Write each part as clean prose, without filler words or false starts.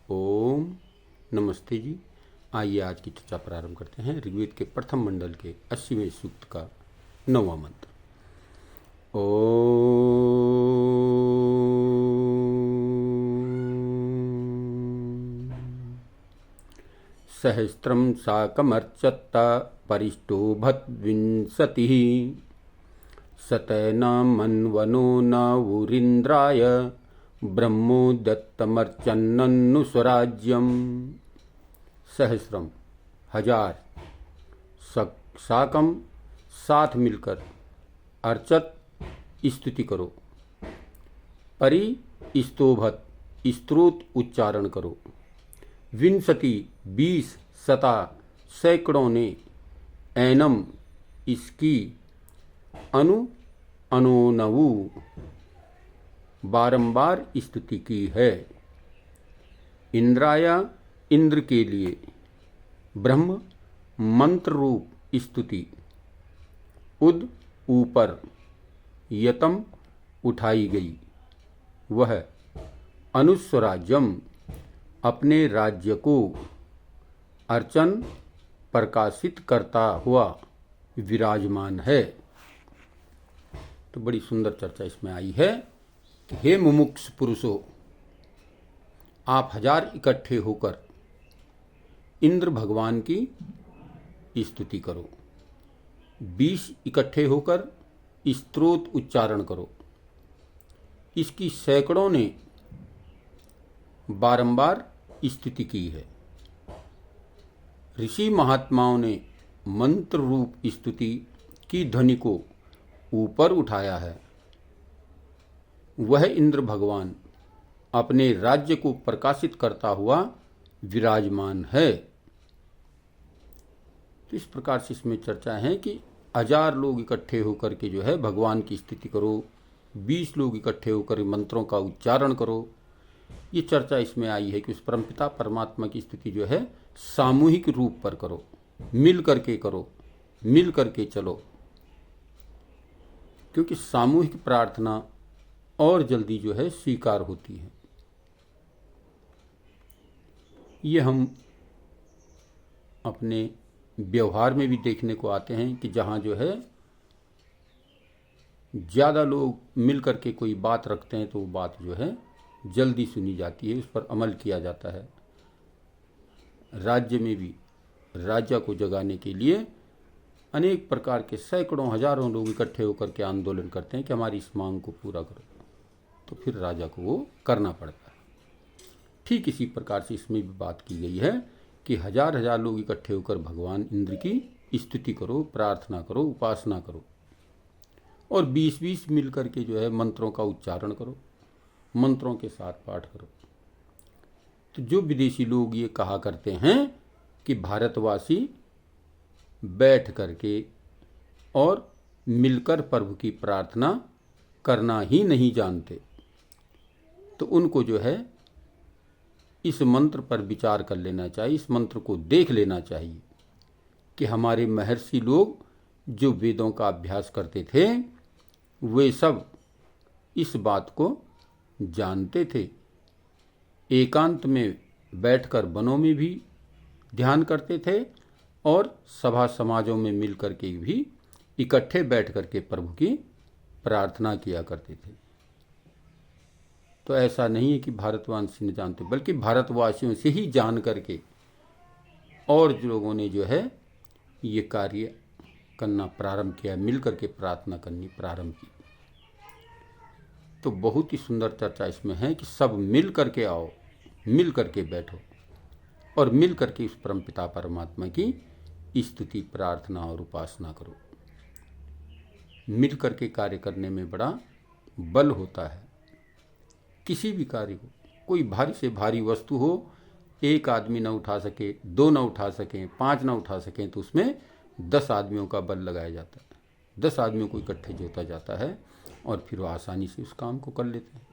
ओम नमस्ते जी। आइए आज की चर्चा प्रारंभ करते हैं। ऋग्वेद के प्रथम मंडल के 80वें सूक्त का 9वां मंत्र। ओम सहस्त्रम साकमर्चत्त परिष्टोभद्विंशतिः सतैन मन्वनो न वुरिन्द्राय ब्रह्मो दत्तमर्चन्ननु स्वराज्यम। सहस्रम हजार, साकम साथ मिलकर, अर्चत स्तुति करो, परि स्तोभत स्तोत्र उच्चारण करो, विंशति 20, सता सैकड़ों ने, ऐनम इसकी, अनु अनोनवु बारंबार स्तुति की है, इंद्राया इंद्र के लिए, ब्रह्म मंत्र रूप स्तुति, उद ऊपर, यतम उठाई गई, वह अनुस्वराज्यम अपने राज्य को, अर्चन प्रकाशित करता हुआ विराजमान है। तो बड़ी सुंदर चर्चा इसमें आई है कि हे मुमुक्ष पुरुषों, आप हजार इकट्ठे होकर इंद्र भगवान की स्तुति करो, 20 इकट्ठे होकर स्तोत्र उच्चारण करो। इसकी सैकड़ों ने बारंबार स्तुति की है। ऋषि महात्माओं ने मंत्र रूप स्तुति की ध्वनि को ऊपर उठाया है। वह इंद्र भगवान अपने राज्य को प्रकाशित करता हुआ विराजमान है। तो इस प्रकार से इसमें चर्चा है कि 1000 लोग इकट्ठे होकर के जो है भगवान की स्तुति करो, 20 लोग इकट्ठे होकर मंत्रों का उच्चारण करो। ये चर्चा इसमें आई है कि उस परमपिता परमात्मा की स्तुति जो है सामूहिक रूप पर करो, मिल करके करो, मिल करके चलो, क्योंकि सामूहिक प्रार्थना और जल्दी जो है स्वीकार होती है। ये हम अपने व्यवहार में भी देखने को आते हैं कि जहाँ जो है ज़्यादा लोग मिल करके कोई बात रखते हैं तो वो बात जो है जल्दी सुनी जाती है, उस पर अमल किया जाता है। राज्य में भी राजा को जगाने के लिए अनेक प्रकार के सैकड़ों हजारों लोग इकट्ठे होकर के आंदोलन करते हैं कि हमारी इस मांग को पूरा करो, तो फिर राजा को वो करना पड़ता है। ठीक इसी प्रकार से इसमें भी बात की गई है कि हजार हजार लोग इकट्ठे होकर भगवान इंद्र की स्तुति करो, प्रार्थना करो, उपासना करो, और 20-20 मिल करके जो है मंत्रों का उच्चारण करो, मंत्रों के साथ पाठ करो। तो जो विदेशी लोग ये कहा करते हैं कि भारतवासी बैठ करके और मिलकर प्रभु की प्रार्थना करना ही नहीं जानते, तो उनको जो है इस मंत्र पर विचार कर लेना चाहिए, इस मंत्र को देख लेना चाहिए कि हमारे महर्षि लोग जो वेदों का अभ्यास करते थे वे सब इस बात को जानते थे। एकांत में बैठकर वनों में भी ध्यान करते थे और सभा समाजों में मिल करके भी इकट्ठे बैठ करके प्रभु की प्रार्थना किया करते थे। तो ऐसा नहीं है कि भारतवासी न जानते, बल्कि भारतवासियों से ही जान करके और जो लोगों ने जो है ये कार्य करना प्रारंभ किया, मिल करके प्रार्थना करनी प्रारंभ की। तो बहुत ही सुंदर चर्चा इसमें है कि सब मिल करके आओ, मिल करके बैठो और मिल करके उस परमपिता परमात्मा की स्तुति, प्रार्थना और उपासना करो। मिल करके कार्य करने में बड़ा बल होता है। किसी भी कार्य को, कोई भारी से भारी वस्तु हो, एक आदमी न उठा सके, 2 न उठा सकें, 5 न उठा सकें, तो उसमें 10 आदमियों का बल लगाया जाता है, 10 आदमियों को इकट्ठे जोता जाता है और फिर वो आसानी से उस काम को कर लेते हैं।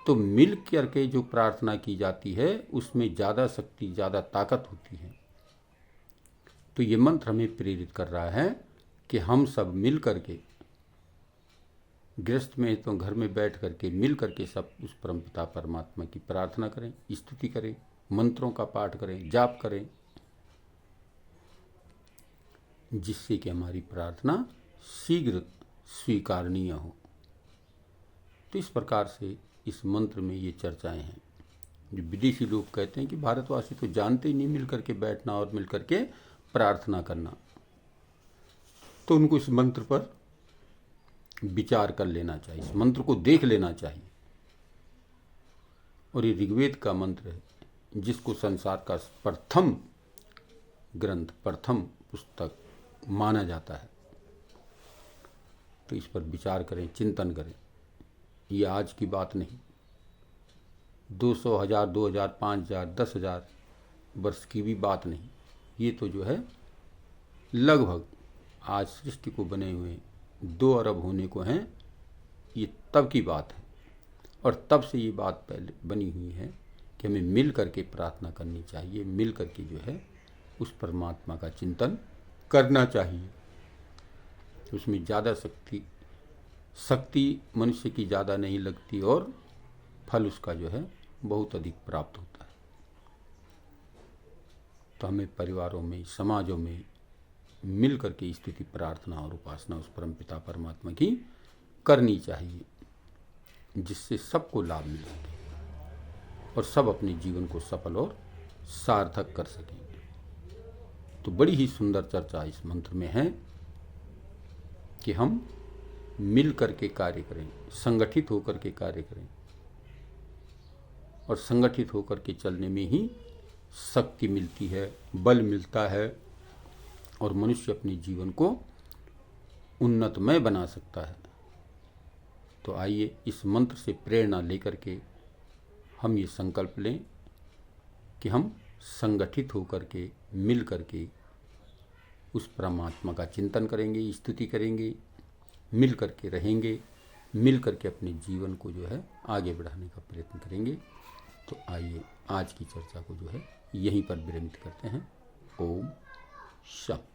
तो मिल करके जो प्रार्थना की जाती है उसमें ज़्यादा शक्ति, ज़्यादा ताकत होती है। तो ये मंत्र हमें प्रेरित कर रहा है कि हम सब मिल करके गृहस्थ में तो घर में बैठ करके मिल करके सब उस परमपिता परमात्मा की प्रार्थना करें, स्तुति करें, मंत्रों का पाठ करें, जाप करें, जिससे कि हमारी प्रार्थना शीघ्र स्वीकारनीय हो। तो इस प्रकार से इस मंत्र में ये चर्चाएं हैं। जो विदेशी लोग कहते हैं कि भारतवासी तो जानते ही नहीं मिल करके बैठना और मिल करके प्रार्थना करना, तो उनको इस मंत्र पर विचार कर लेना चाहिए, इस मंत्र को देख लेना चाहिए। और ये ऋग्वेद का मंत्र है, जिसको संसार का प्रथम ग्रंथ, प्रथम पुस्तक माना जाता है। तो इस पर विचार करें, चिंतन करें। ये आज की बात नहीं, 200, 1000, 2000, 5000, 10,000 वर्ष की भी बात नहीं। ये तो जो है लगभग आज सृष्टि को बने हुए 2 अरब होने को हैं, ये तब की बात है। और तब से ये बात पहले बनी हुई है कि हमें मिल करके प्रार्थना करनी चाहिए, मिल करके जो है उस परमात्मा का चिंतन करना चाहिए। उसमें ज़्यादा शक्ति मनुष्य की ज़्यादा नहीं लगती और फल उसका जो है बहुत अधिक प्राप्त होता है। तो हमें परिवारों में, समाजों में मिल करके स्तुति, प्रार्थना और उपासना उस परमपिता परमात्मा की करनी चाहिए, जिससे सबको लाभ मिल सके और सब अपने जीवन को सफल और सार्थक कर सकेंगे। तो बड़ी ही सुंदर चर्चा इस मंत्र में है कि हम मिल करके कार्य करें, संगठित होकर के कार्य करें, और संगठित होकर के चलने में ही शक्ति मिलती है, बल मिलता है, और मनुष्य अपने जीवन को उन्नतमय बना सकता है। तो आइए इस मंत्र से प्रेरणा लेकर के हम ये संकल्प लें कि हम संगठित होकर के, मिल करके उस परमात्मा का चिंतन करेंगे, स्तुति करेंगे, मिल करके रहेंगे, मिल करके अपने जीवन को जो है आगे बढ़ाने का प्रयत्न करेंगे। तो आइए आज की चर्चा को जो है यहीं पर विरमित करते हैं। ओम शांति।